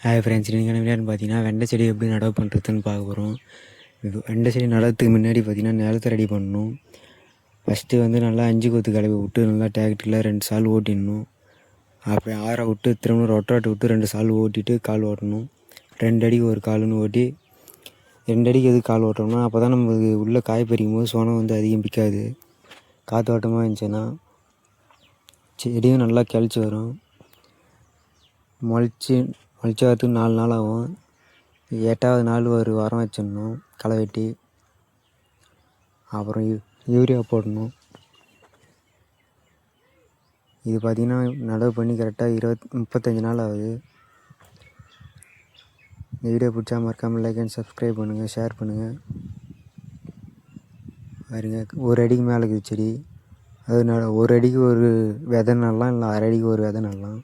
Hi friends, நீங்கள் என்னென்னு பார்த்தீங்கன்னா வெண்டை செடி எப்படி நடவு பண்ணுறதுன்னு பார்க்க போகிறோம். வெண்டை செடி நடவுறதுக்கு முன்னாடி பார்த்தீங்கன்னா நிலத்தை ரெடி பண்ணணும். ஃபஸ்ட்டு வந்து நல்லா 5 கொத்து கலவை விட்டு நல்லா டிராக்டரில் 2 சால் ஓட்டிடணும். அப்புறம் ஆற விட்டு திரும்ப ரொட்டாட்டு விட்டு 2 சால் ஓட்டிட்டு கால் ஓட்டணும். 2 அடிக்கு ஒரு கால்னு ஓட்டி 2 அடிக்கு எதுக்கு கால் ஓட்டணும்னா அப்போ தான் நமக்கு உள்ளே காய் பறிக்கும் போது சோனம் வந்து அதிகம் பிக்காது. காற்றோட்டமாக இருந்துச்சுன்னா செடியும் நல்லா கிளச்சி வரும். முளைச்சி வரத்துக்கு 4 நாள் ஆகும். 8வது நாள் ஒரு வாரம் வச்சிடணும் களை வெட்டி. அப்புறம் யூரியா போடணும். இது பார்த்திங்கன்னா நடவு பண்ணி கரெக்டாக 35 நாள் ஆகுது. இந்த வீடியோ பிடிச்சா மறக்காமல் லைக் அண்ட் சப்ஸ்கிரைப் பண்ணுங்கள், ஷேர் பண்ணுங்கள். பாருங்க, 1 அடிக்கு மேலே இருக்குது செடி. அது 1 அடிக்கு ஒரு விதை நடலாம், இல்லை 1/2 அடிக்கு ஒரு விதை நடலாம்.